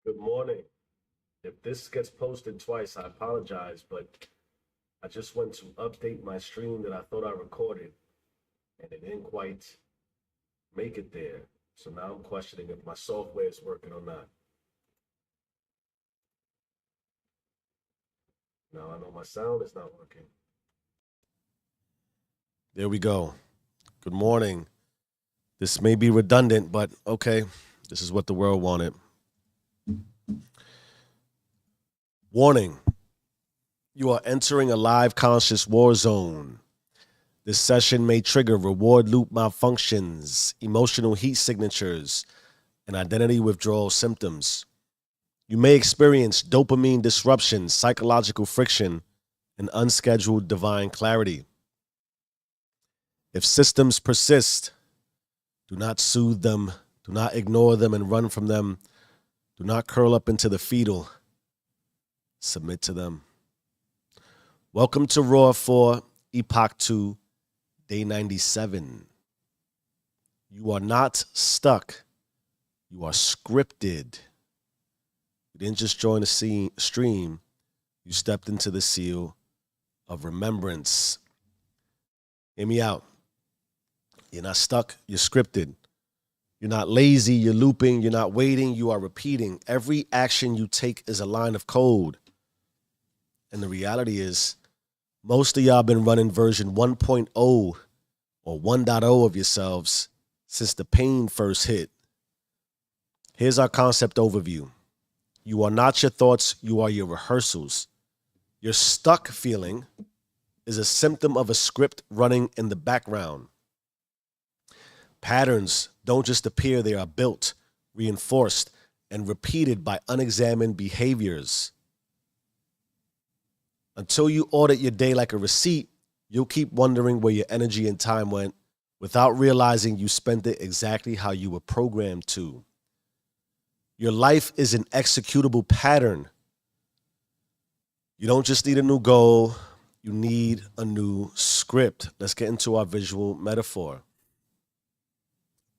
Good morning. If this gets posted twice, I apologize, but I just went to update my stream that I thought I recorded, and it didn't quite make it there. So now I'm questioning if my software is working or not. Now I know my sound is not working. There we go. Good morning. This may be redundant, but okay. This is what the world wanted. Warning. You are entering a live conscious war zone. This session may trigger reward loop malfunctions, emotional heat signatures, and identity withdrawal symptoms. You may experience dopamine disruption, psychological friction, and unscheduled divine clarity. If systems persist, do not soothe them, do not ignore them and run from them, do not curl up into the fetal. Submit to them. Welcome to Raw 4, Epoch 2, Day 97. You are not stuck. You are scripted. You didn't just join a stream. You stepped into the seal of remembrance. Hear me out. You're not stuck. You're scripted. You're not lazy. You're looping. You're not waiting. You are repeating. Every action you take is a line of code. And the reality is, most of y'all been running version 1.0 or 1.0 of yourselves since the pain first hit. Here's our concept overview. You are not your thoughts, you are your rehearsals. Your stuck feeling is a symptom of a script running in the background. Patterns don't just appear, they are built, reinforced, and repeated by unexamined behaviors. Until you audit your day like a receipt, you'll keep wondering where your energy and time went without realizing you spent it exactly how you were programmed to. Your life is an executable pattern. You don't just need a new goal, you need a new script. Let's get into our visual metaphor.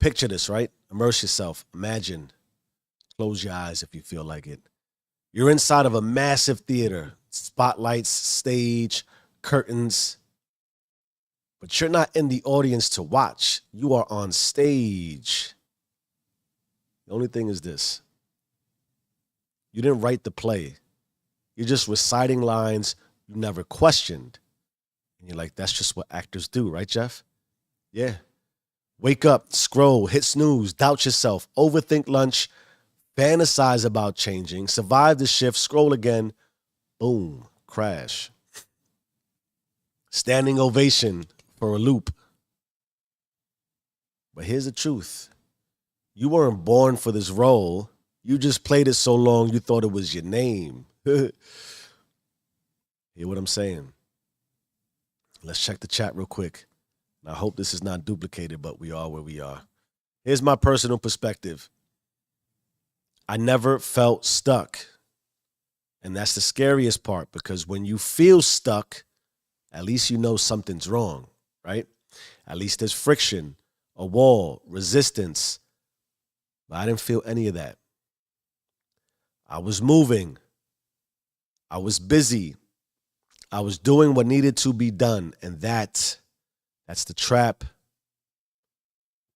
Picture this, right? Immerse yourself. Imagine. Close your eyes if you feel like it. You're inside of a massive theater. Spotlights, stage, curtains. But you're not in the audience to watch. You are on stage. The only thing is this. You didn't write the play. You're just reciting lines you never questioned. And you're like, that's just what actors do, right, Jeff? Yeah. Wake up, scroll, hit snooze, doubt yourself, overthink lunch, fantasize about changing, survive the shift, scroll again, boom, crash. Standing ovation for a loop. But here's the truth. You weren't born for this role. You just played it so long you thought it was your name. Hear what I'm saying? Let's check the chat real quick. And I hope this is not duplicated, but we are where we are. Here's my personal perspective. I never felt stuck. And that's the scariest part, because when you feel stuck, at least you know something's wrong, right? At least there's friction, a wall, resistance. But I didn't feel any of that. I was moving. I was busy. I was doing what needed to be done. And that's the trap.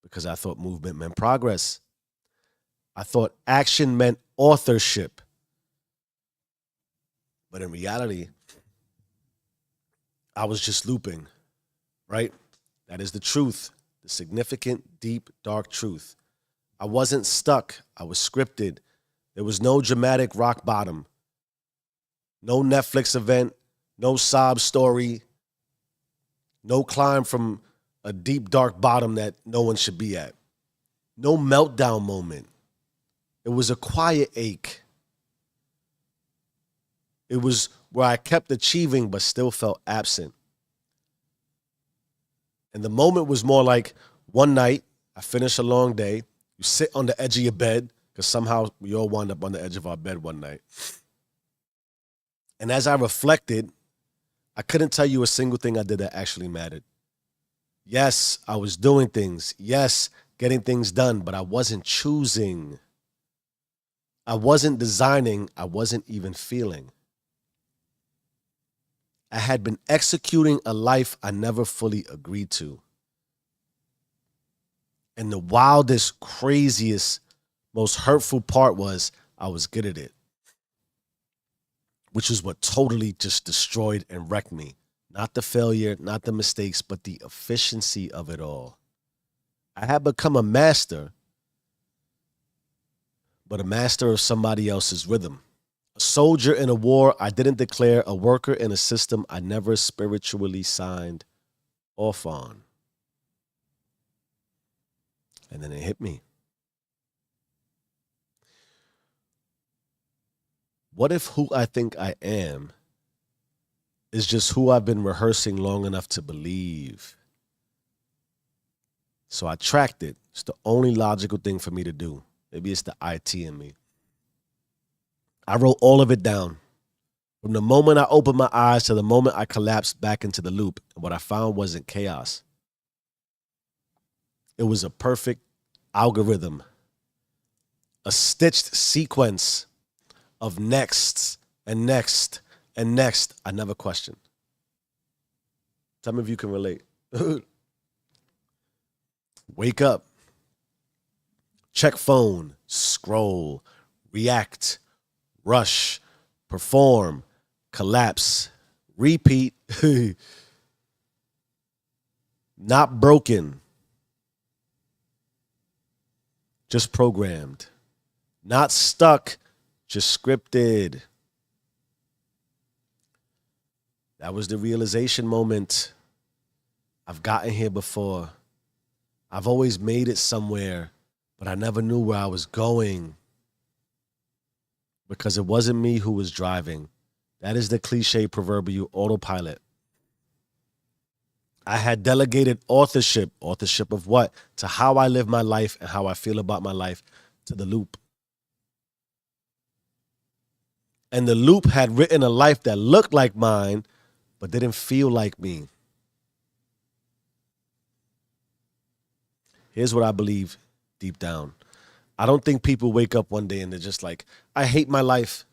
Because I thought movement meant progress. I thought action meant authorship. But in reality, I was just looping, right? That is the truth, the significant, deep, dark truth. I wasn't stuck. I was scripted. There was no dramatic rock bottom, no Netflix event, no sob story, no climb from a deep, dark bottom that no one should be at, no meltdown moment. It was a quiet ache. It was where I kept achieving but still felt absent. And the moment was more like one night, I finished a long day, you sit on the edge of your bed, because somehow we all wound up on the edge of our bed one night. And as I reflected, I couldn't tell you a single thing I did that actually mattered. Yes, I was doing things. Yes, getting things done, but I wasn't choosing. I wasn't designing, I wasn't even feeling. I had been executing a life I never fully agreed to. And the wildest, craziest, most hurtful part was I was good at it, which is what totally just destroyed and wrecked me. Not the failure, not the mistakes, but the efficiency of it all. I had become a master, but a master of somebody else's rhythm. A soldier in a war I didn't declare, a worker in a system I never spiritually signed off on. And then it hit me. What if who I think I am is just who I've been rehearsing long enough to believe? So I tracked it. It's the only logical thing for me to do. Maybe it's the IT in me. I wrote all of it down. From the moment I opened my eyes to the moment I collapsed back into the loop, and what I found wasn't chaos. It was a perfect algorithm, a stitched sequence of nexts and next and next. I never questioned. Tell me if you can relate. Wake up, check phone, scroll, react, rush, perform, collapse, repeat. Not broken, just programmed. Not stuck, just scripted. That was the realization moment. I've gotten here before. I've always made it somewhere, but I never knew where I was going because it wasn't me who was driving. That is the cliche proverbial autopilot. I had delegated authorship. Authorship of what? To how I live my life and how I feel about my life to the loop. And the loop had written a life that looked like mine, but didn't feel like me. Here's what I believe deep down. I don't think people wake up one day and they're just like, I hate my life.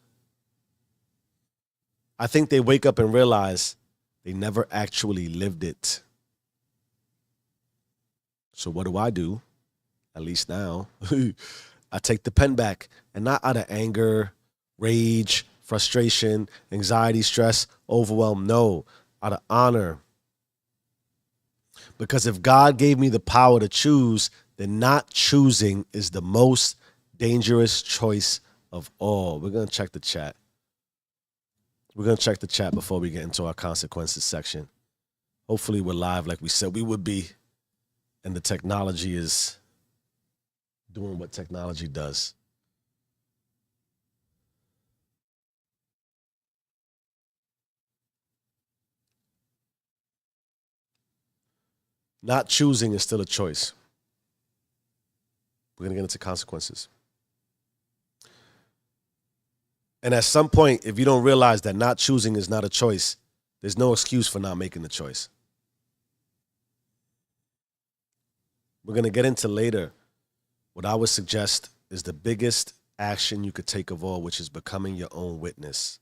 I think they wake up and realize they never actually lived it. So what do? At least now. I take the pen back, and not out of anger, rage, frustration, anxiety, stress, overwhelm. No, out of honor. Because if God gave me the power to choose, then not choosing is the most dangerous choice of all. We're going to check the chat. We're going to check the chat before we get into our consequences section. Hopefully we're live like we said we would be, and the technology is doing what technology does. Not choosing is still a choice. We're going to get into consequences. And at some point, if you don't realize that not choosing is not a choice, there's no excuse for not making the choice. We're going to get into later what I would suggest is the biggest action you could take of all, which is becoming your own witness.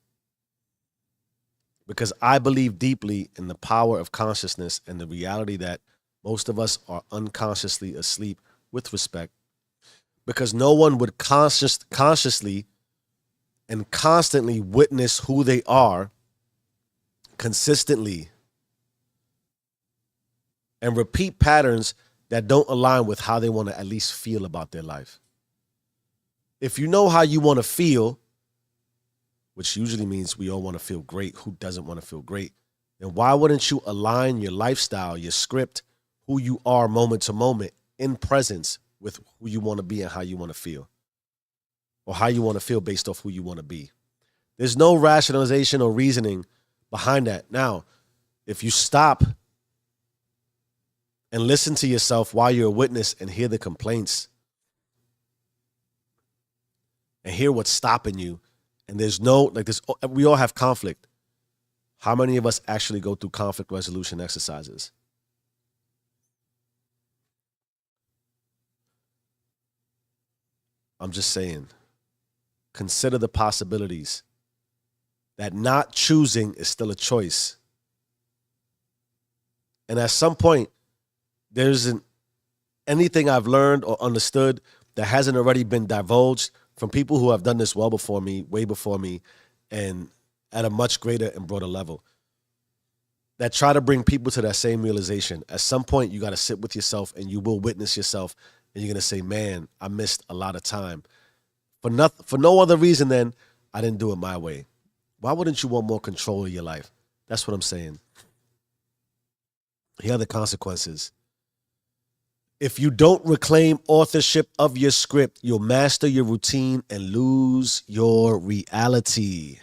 Because I believe deeply in the power of consciousness and the reality that most of us are unconsciously asleep with respect. Because no one would consciously and constantly witness who they are consistently and repeat patterns that don't align with how they want to at least feel about their life. If you know how you want to feel, which usually means we all want to feel great, who doesn't want to feel great, then why wouldn't you align your lifestyle, your script, who you are moment to moment in presence with who you want to be and how you want to feel? Or how you want to feel based off who you want to be. There's no rationalization or reasoning behind that. Now, if you stop and listen to yourself while you're a witness and hear the complaints and hear what's stopping you, and there's no, like this, we all have conflict. How many of us actually go through conflict resolution exercises? I'm just saying. Consider the possibilities. That not choosing is still a choice. And at some point, there isn't anything I've learned or understood that hasn't already been divulged from people who have done this well before me, way before me, and at a much greater and broader level. That try to bring people to that same realization. At some point, you got to sit with yourself and you will witness yourself and you're going to say, man, I missed a lot of time. For no other reason than I didn't do it my way. Why wouldn't you want more control of your life? That's what I'm saying. Here are the consequences. If you don't reclaim authorship of your script, you'll master your routine and lose your reality.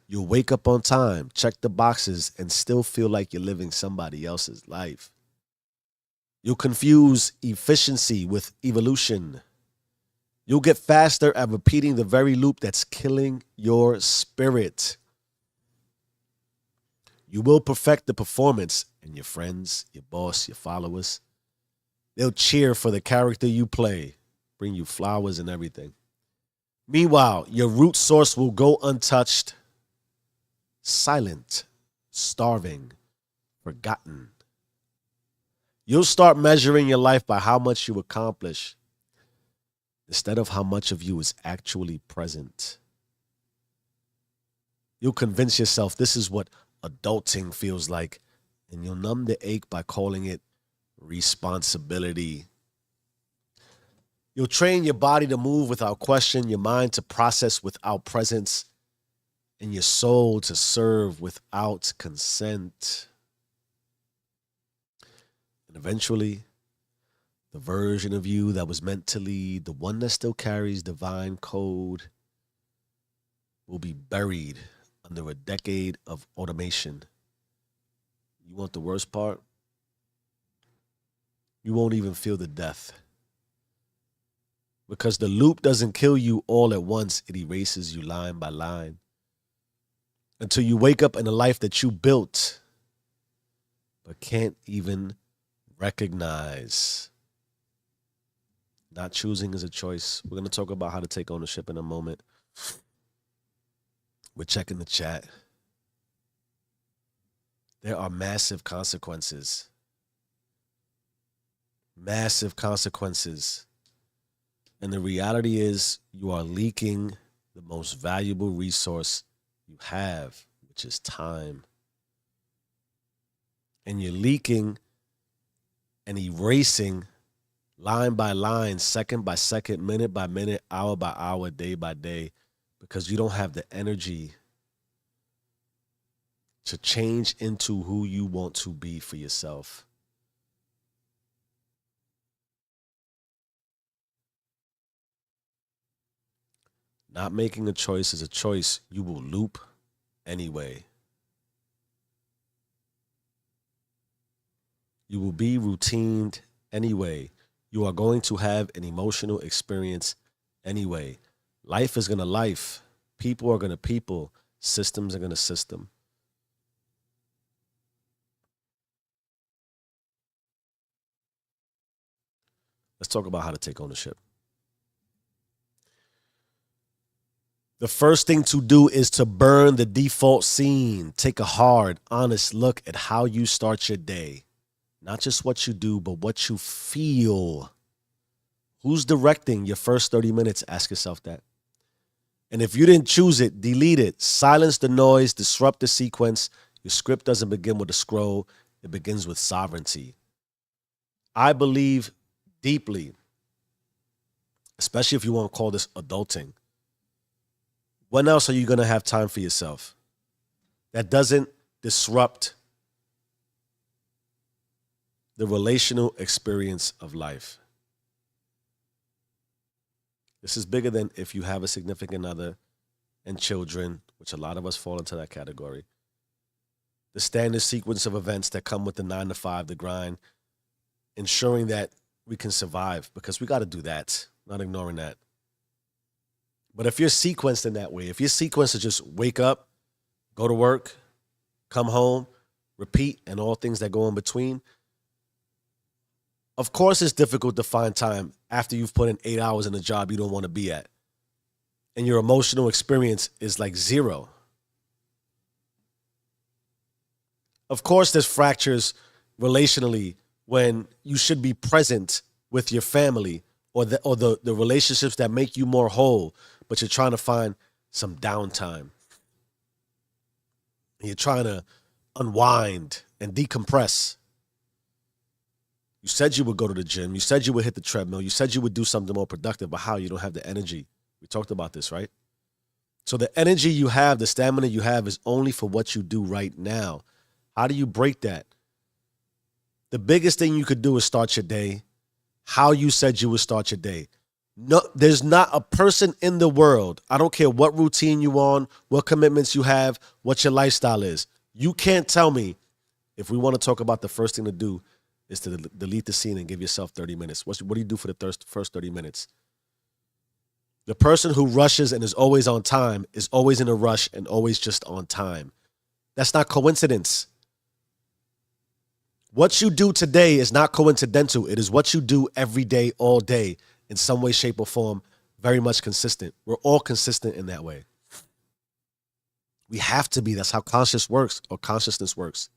You'll wake up on time, check the boxes, and still feel like you're living somebody else's life. You'll confuse efficiency with evolution. You'll get faster at repeating the very loop that's killing your spirit. You will perfect the performance, and your friends, your boss, your followers, they'll cheer for the character you play, bring you flowers and everything. Meanwhile, your root source will go untouched, silent, starving, forgotten. You'll start measuring your life by how much you accomplish instead of how much of you is actually present. You'll convince yourself this is what adulting feels like, and you'll numb the ache by calling it responsibility. You'll train your body to move without question, your mind to process without presence, and your soul to serve without consent. And eventually, the version of you that was meant to lead, the one that still carries divine code, will be buried under a decade of automation. You want the worst part? You won't even feel the death. Because the loop doesn't kill you all at once, it erases you line by line. Until you wake up in a life that you built, but can't even recognize. Not choosing is a choice. We're going to talk about how to take ownership in a moment. We're checking the chat. There are massive consequences. Massive consequences. And the reality is you are leaking the most valuable resource you have, which is time. And you're leaking and erasing line by line, second by second, minute by minute, hour by hour, day by day, because you don't have the energy to change into who you want to be for yourself. Not making a choice is a choice you will loop anyway. You will be routined anyway. You are going to have an emotional experience anyway. Life is going to life. People are going to people. Systems are going to system. Let's talk about how to take ownership. The first thing to do is to burn the default scene. Take a hard, honest look at how you start your day. Not just what you do, but what you feel. Who's directing your first 30 minutes? Ask yourself that. And if you didn't choose it, delete it. Silence the noise, disrupt the sequence. Your script doesn't begin with a scroll. It begins with sovereignty. I believe deeply, especially if you want to call this adulting, when else are you going to have time for yourself that doesn't disrupt the relational experience of life? This is bigger than if you have a significant other and children, which a lot of us fall into that category. The standard sequence of events that come with the 9 to 5, the grind, ensuring that we can survive, because we got to do that, not ignoring that. But if you're sequenced in that way, if you're sequenced to just wake up, go to work, come home, repeat, and all things that go in between, of course it's difficult to find time after you've put in 8 hours in a job you don't want to be at. and your emotional experience is like zero. Of course, there's fractures relationally when you should be present with your family or the relationships that make you more whole, but you're trying to find some downtime. You're trying to unwind and decompress. You said you would go to the gym. You said you would hit the treadmill. You said you would do something more productive, but how? You don't have the energy. We talked about this, right? So the energy you have, the stamina you have is only for what you do right now. How do you break that? The biggest thing you could do is start your day how you said you would start your day. No, there's not a person in the world, I don't care what routine you on, what commitments you have, what your lifestyle is. You can't tell me, if we want to talk about the first thing to do is to delete the scene and give yourself 30 minutes. What do you do for the first 30 minutes? The person who rushes and is always on time is always in a rush and always just on time. That's not coincidence. What you do today is not coincidental. It is what you do every day, all day, in some way, shape, or form, very much consistent. We're all consistent in that way. We have to be. That's how consciousness works.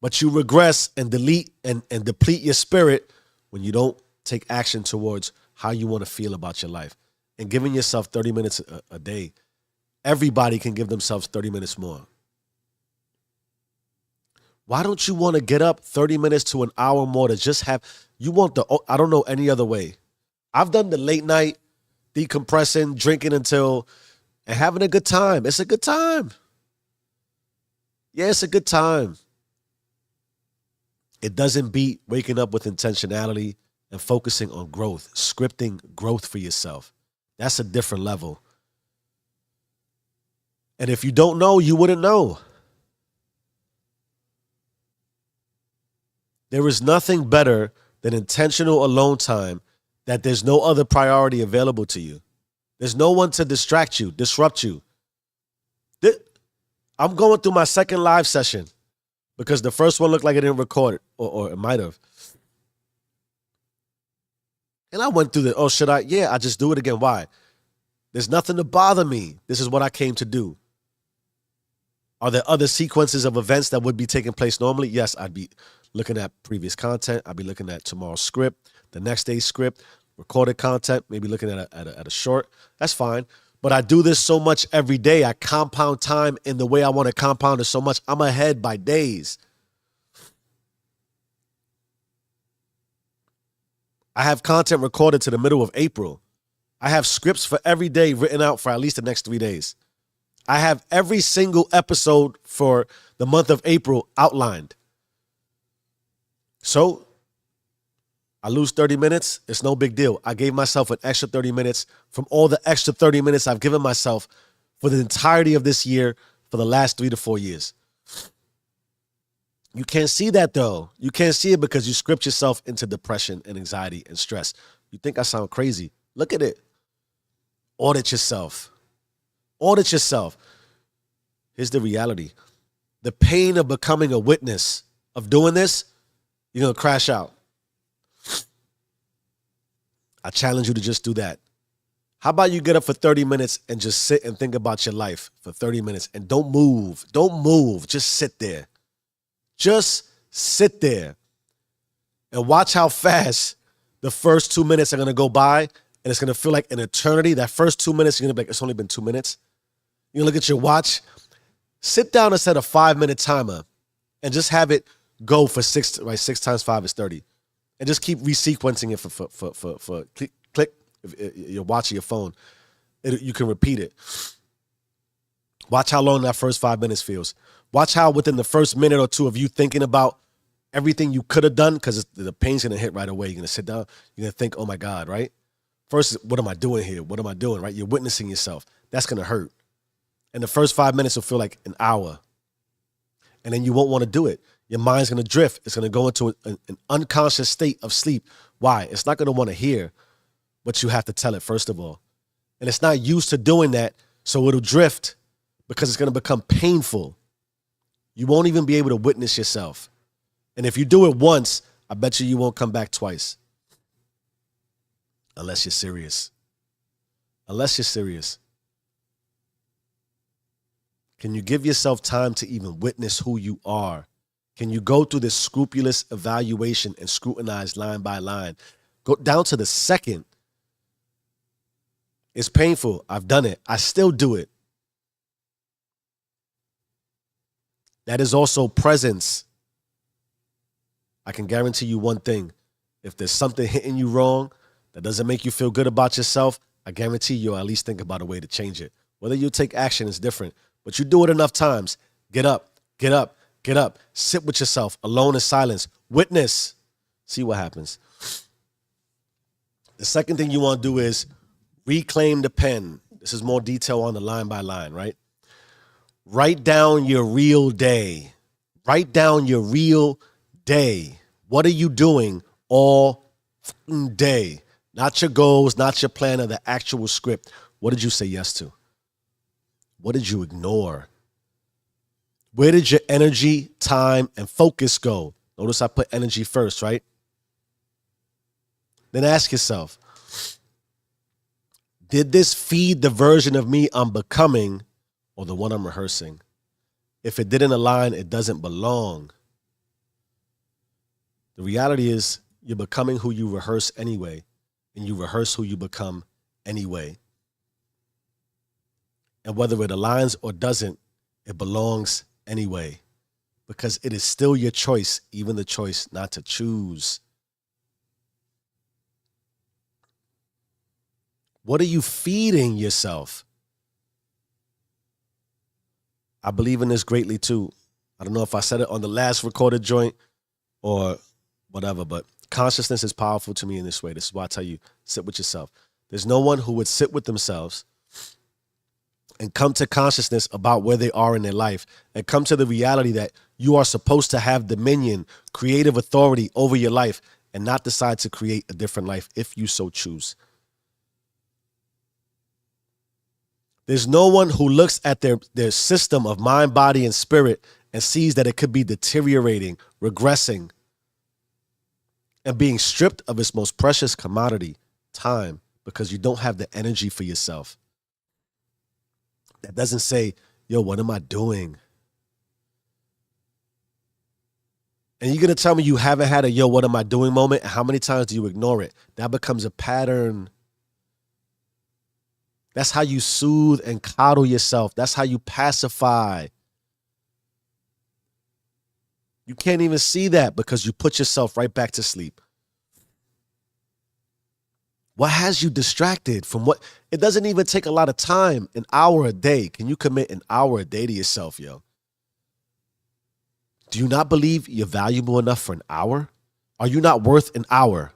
But you regress and delete and deplete your spirit when you don't take action towards how you want to feel about your life. And giving yourself 30 minutes a day, everybody can give themselves 30 minutes more. Why don't you want to get up 30 minutes to an hour more to just have, I don't know any other way. I've done the late night, decompressing, drinking and having a good time. It's a good time. Yeah, it's a good time. It doesn't beat waking up with intentionality and focusing on growth, scripting growth for yourself. That's a different level. And if you don't know, you wouldn't know. There is nothing better than intentional alone time that there's no other priority available to you. There's no one to distract you, disrupt you. I'm going through my second live session because the first one looked like it didn't record it, or it might have. And I went through should I? Yeah, I just do it again. Why? There's nothing to bother me. This is what I came to do. Are there other sequences of events that would be taking place normally? Yes, I'd be looking at previous content. I'd be looking at tomorrow's script, the next day's script, recorded content, maybe looking at a short. That's fine. But I do this so much every day. I compound time in the way I want to compound it so much. I'm ahead by days. I have content recorded to the middle of April. I have scripts for every day written out for at least the next 3 days. I have every single episode for the month of April outlined. So I lose 30 minutes. It's no big deal. I gave myself an extra 30 minutes from all the extra 30 minutes I've given myself for the entirety of this year for the last 3 to 4 years. You can't see that though. You can't see it because you script yourself into depression and anxiety and stress. You think I sound crazy. Look at it. Audit yourself. Audit yourself. Here's the reality. The pain of becoming a witness of doing this, you're going to crash out. I challenge you to just do that. How about you get up for 30 minutes and just sit and think about your life for 30 minutes and don't move. Don't move. Just sit there. Just sit there and watch how fast the first 2 minutes are going to go by, and it's going to feel like an eternity. That first 2 minutes, you're going to be like, it's only been 2 minutes. You're going to look at your watch. Sit down and set a 5-minute timer and just have it go for 6, right? 6 times 5 is 30. And just keep resequencing it for click. If you're watching your phone, you can repeat it. Watch how long that first 5 minutes feels. Watch how within the first minute or two of you thinking about everything you could have done, because the pain's going to hit right away. You're going to sit down. You're going to think, oh, my God, right? First, what am I doing here? What am I doing, right? You're witnessing yourself. That's going to hurt. And the first 5 minutes will feel like an hour. And then you won't want to do it. Your mind's going to drift. It's going to go into an unconscious state of sleep. Why? It's not going to want to hear what you have to tell it, first of all. And it's not used to doing that, so it'll drift because it's going to become painful. You won't even be able to witness yourself. And if you do it once, I bet you won't come back twice. Unless you're serious. unless you're serious. Can you give yourself time to even witness who you are? Can you go through this scrupulous evaluation and scrutinize line by line? Go down to the second. It's painful. I've done it. I still do it. That is also presence. I can guarantee you one thing. If there's something hitting you wrong that doesn't make you feel good about yourself, I guarantee you'll at least think about a way to change it. Whether you take action is different, but you do it enough times. Get up, get up, get up. Sit with yourself, alone in silence. Witness. See what happens. The second thing you want to do is reclaim the pen. This is more detail on the line by line, right? Write down your real day. Write down your real day. What are you doing all day? Not your goals, not your plan, or the actual script. What did you say yes to? What did you ignore? Where did your energy, time, and focus go? Notice I put energy first, right? Then ask yourself, did this feed the version of me I'm becoming or the one I'm rehearsing? If it didn't align, it doesn't belong. The reality is you're becoming who you rehearse anyway, and you rehearse who you become anyway. And whether it aligns or doesn't, it belongs anyway, because it is still your choice, even the choice not to choose. What are you feeding yourself? I believe in this greatly too. I don't know if I said it on the last recorded joint or whatever, but consciousness is powerful to me in this way. This is why I tell you, sit with yourself. There's no one who would sit with themselves and come to consciousness about where they are in their life and come to the reality that you are supposed to have dominion, creative authority over your life, and not decide to create a different life if you so choose. There's no one who looks at their system of mind, body, and spirit and sees that it could be deteriorating, regressing, and being stripped of its most precious commodity, time, because you don't have the energy for yourself. That doesn't say, yo, what am I doing? And you're going to tell me you haven't had a yo, what am I doing moment? And how many times do you ignore it? That becomes a pattern. That's how you soothe and coddle yourself. That's how you pacify. You can't even see that because you put yourself right back to sleep. What has you distracted from what? It doesn't even take a lot of time, an hour a day. Can you commit an hour a day to yourself, yo? Do you not believe you're valuable enough for an hour? Are you not worth an hour?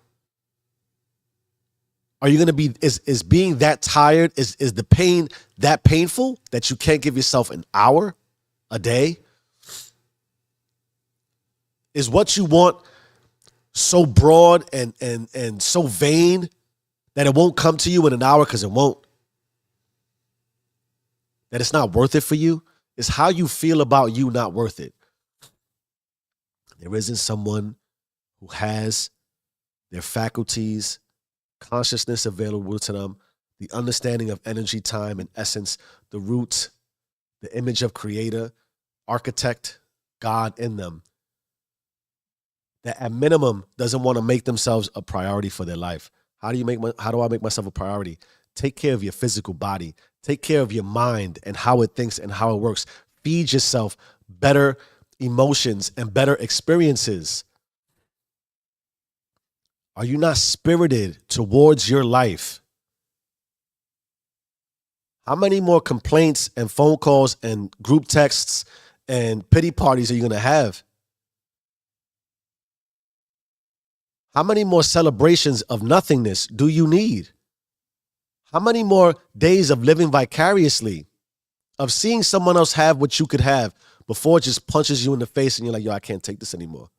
Are you going to be, is being that tired, is the pain that painful that you can't give yourself an hour a day? Is what you want so broad and so vain that it won't come to you in an hour because it won't? That it's not worth it for you? It's how you feel about you not worth it. There isn't someone who has their faculties, consciousness available to them, the understanding of energy, time, and essence, the roots, the image of creator, architect, God in them, that at minimum doesn't want to make themselves a priority for their life. How do I make myself a priority? Take care of your physical body. Take care of your mind and how it thinks and how it works. Feed yourself better emotions and better experiences. Are you not spirited towards your life? How many more complaints and phone calls and group texts and pity parties are you going to have? How many more celebrations of nothingness do you need? How many more days of living vicariously, of seeing someone else have what you could have before it just punches you in the face and you're like, yo, I can't take this anymore?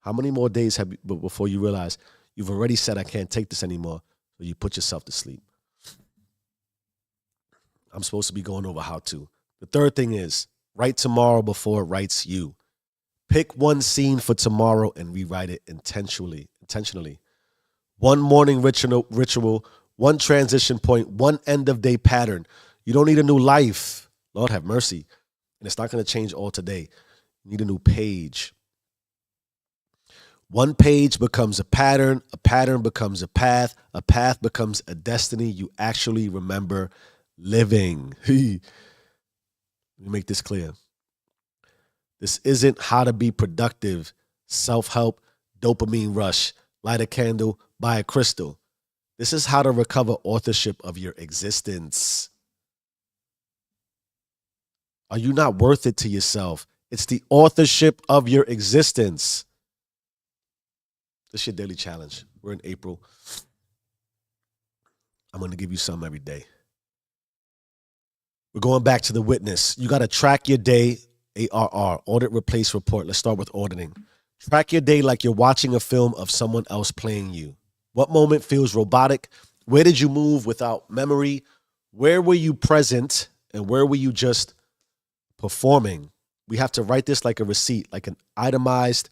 How many more days have you before you realize you've already said, I can't take this anymore, so you put yourself to sleep? I'm supposed to be going over how to. The third thing is write tomorrow before it writes you. Pick one scene for tomorrow and rewrite it intentionally. One morning ritual, one transition point, one end of day pattern. You don't need a new life. Lord have mercy. And it's not going to change all today. You need a new page. One page becomes a pattern becomes a path becomes a destiny you actually remember living. Let me make this clear. This isn't how to be productive, self-help, dopamine rush, light a candle, buy a crystal. This is how to recover authorship of your existence. Are you not worth it to yourself? It's the authorship of your existence. This is your daily challenge. We're in April. I'm going to give you some every day. We're going back to the witness. You got to track your day, ARR, audit, replace, report. Let's start with auditing. Track your day like you're watching a film of someone else playing you. What moment feels robotic? Where did you move without memory? Where were you present? And where were you just performing? We have to write this like a receipt, like an itemized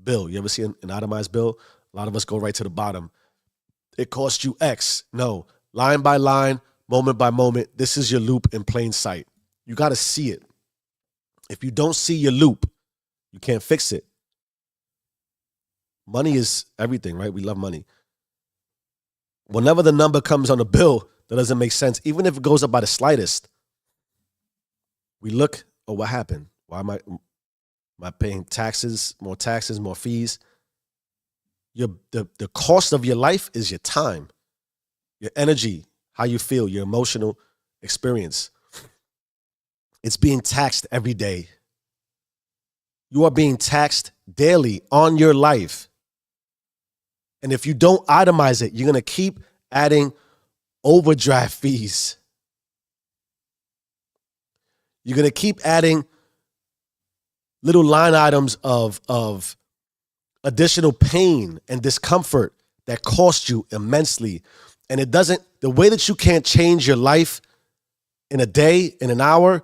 bill. You ever see an itemized bill? A lot of us go right to the bottom. It cost you X. No, line by line, moment by moment. This is your loop in plain sight. You got to see it. If you don't see your loop, you can't fix it. Money is everything, right? We love money. Whenever the number comes on a bill that doesn't make sense, even if it goes up by the slightest, we look, oh, what happened? Why am I paying taxes, more fees? The cost of your life is your time, your energy, how you feel, your emotional experience. It's being taxed every day. You are being taxed daily on your life. And if you don't itemize it, you're going to keep adding overdraft fees. You're going to keep adding little line items of additional pain and discomfort that cost you immensely. And the way that you can't change your life in a day, in an hour,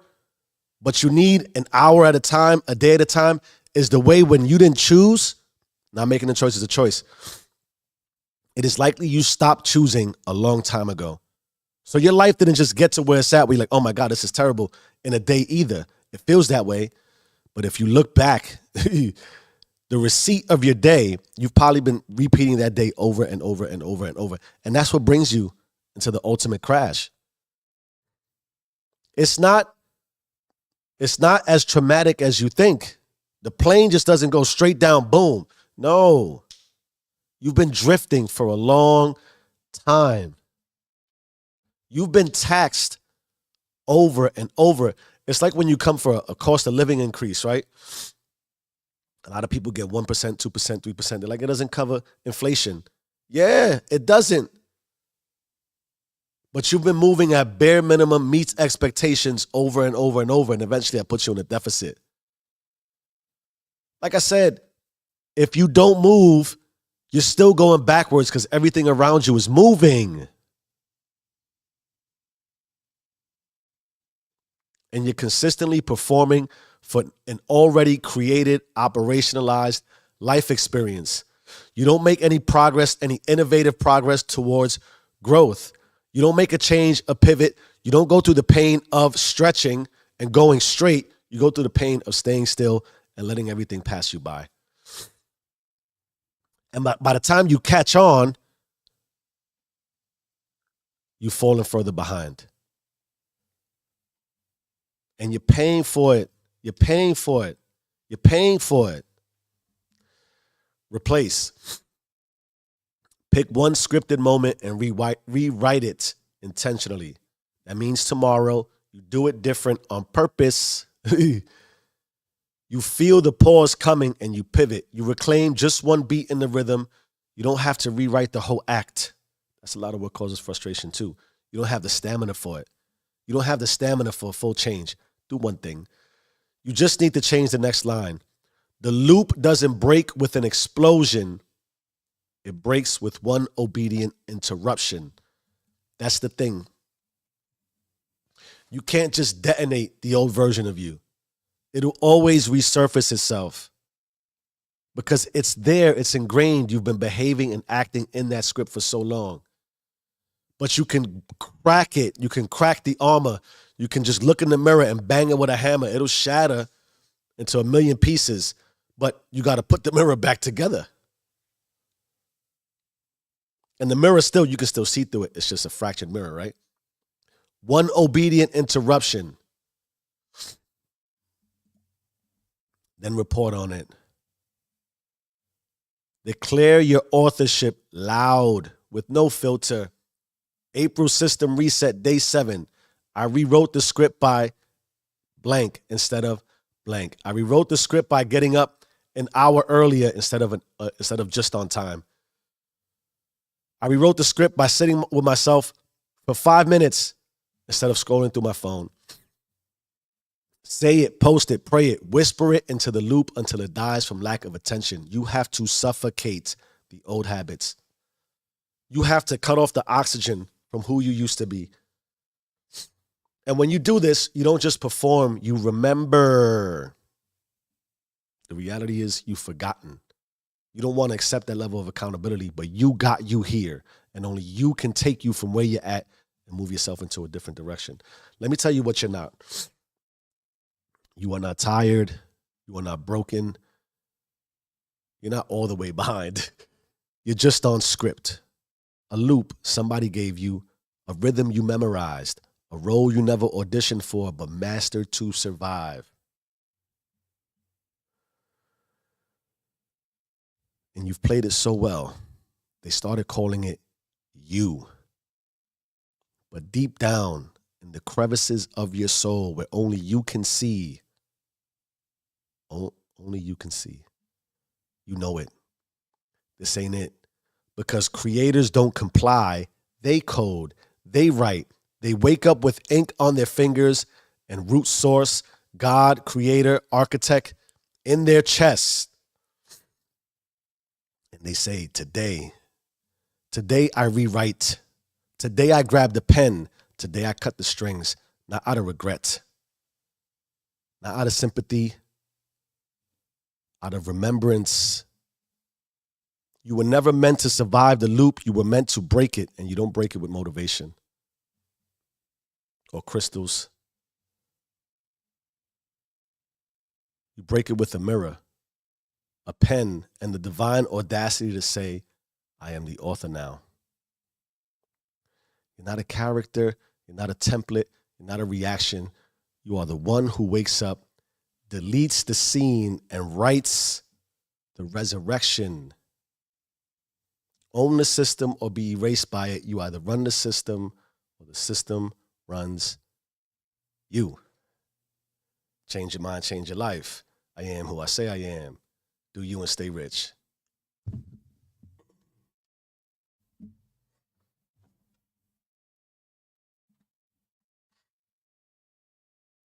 but you need an hour at a time, a day at a time, is the way when you didn't choose. Not making a choice is a choice. It is likely you stopped choosing a long time ago. So your life didn't just get to where it's at. We're like, oh my God, this is terrible in a day either. It feels that way. But if you look back, the receipt of your day, you've probably been repeating that day over and over and over and over. And that's what brings you into the ultimate crash. It's not as traumatic as you think. The plane just doesn't go straight down, boom. No. You've been drifting for a long time. You've been taxed over and over. It's like when you come for a cost of living increase, right? A lot of people get 1%, 2%, 3%. They're like, it doesn't cover inflation. Yeah, it doesn't. But you've been moving at bare minimum, meets expectations over and over and over, and eventually that puts you in a deficit. Like I said, if you don't move, you're still going backwards because everything around you is moving. And you're consistently performing for an already created, operationalized life experience. You don't make any progress, any innovative progress towards growth. You don't make a change, a pivot. You don't go through the pain of stretching and going straight. You go through the pain of staying still and letting everything pass you by. And by the time you catch on, you've fallen further behind. And you're paying for it. You're paying for it. You're paying for it. Replace. Pick one scripted moment and rewrite it intentionally. That means tomorrow you do it different on purpose. You feel the pause coming and you pivot. You reclaim just one beat in the rhythm. You don't have to rewrite the whole act. That's a lot of what causes frustration too. You don't have the stamina for it. You don't have the stamina for a full change. Do one thing. You just need to change the next line. The loop doesn't break with an explosion. It breaks with one obedient interruption. That's the thing. You can't just detonate the old version of you. It'll always resurface itself because it's there. It's ingrained. You've been behaving and acting in that script for so long. But you can crack it. You can crack the armor. You can just look in the mirror and bang it with a hammer. It'll shatter into a million pieces, but you got to put the mirror back together. And the mirror still, you can still see through it. It's just a fractured mirror, right? One obedient interruption, then report on it. Declare your authorship loud with no filter. April system reset, day 7. I rewrote the script by blank instead of blank. I rewrote the script by getting up an hour earlier instead of just on time. I rewrote the script by sitting with myself for 5 minutes instead of scrolling through my phone. Say it, post it, pray it, whisper it into the loop until it dies from lack of attention. You have to suffocate the old habits. You have to cut off the oxygen from who you used to be. And when you do this, you don't just perform, you remember. The reality is you've forgotten. You don't want to accept that level of accountability, but you got you here, and only you can take you from where you're at and move yourself into a different direction. Let me tell you what you're not. You are not tired. You are not broken. You're not all the way behind. You're just on script. A loop somebody gave you, a rhythm you memorized, a role you never auditioned for but mastered to survive. And you've played it so well, they started calling it you. But deep down in the crevices of your soul where only you can see, only you can see, you know it. This ain't it. Because creators don't comply, they code, they write, they wake up with ink on their fingers and root source, God, creator, architect in their chest. And they say, today I rewrite. Today I grab the pen. Today I cut the strings, not out of regret, not out of sympathy, out of remembrance. You were never meant to survive the loop. You were meant to break it, and you don't break it with motivation or crystals. You break it with a mirror, a pen, and the divine audacity to say, I am the author now. You're not a character. You're not a template. You're not a reaction. You are the one who wakes up, deletes the scene, and writes the resurrection. Own the system or be erased by it. You either run the system or the system runs you. Change your mind, change your life. I am who I say I am. Do you and stay rich.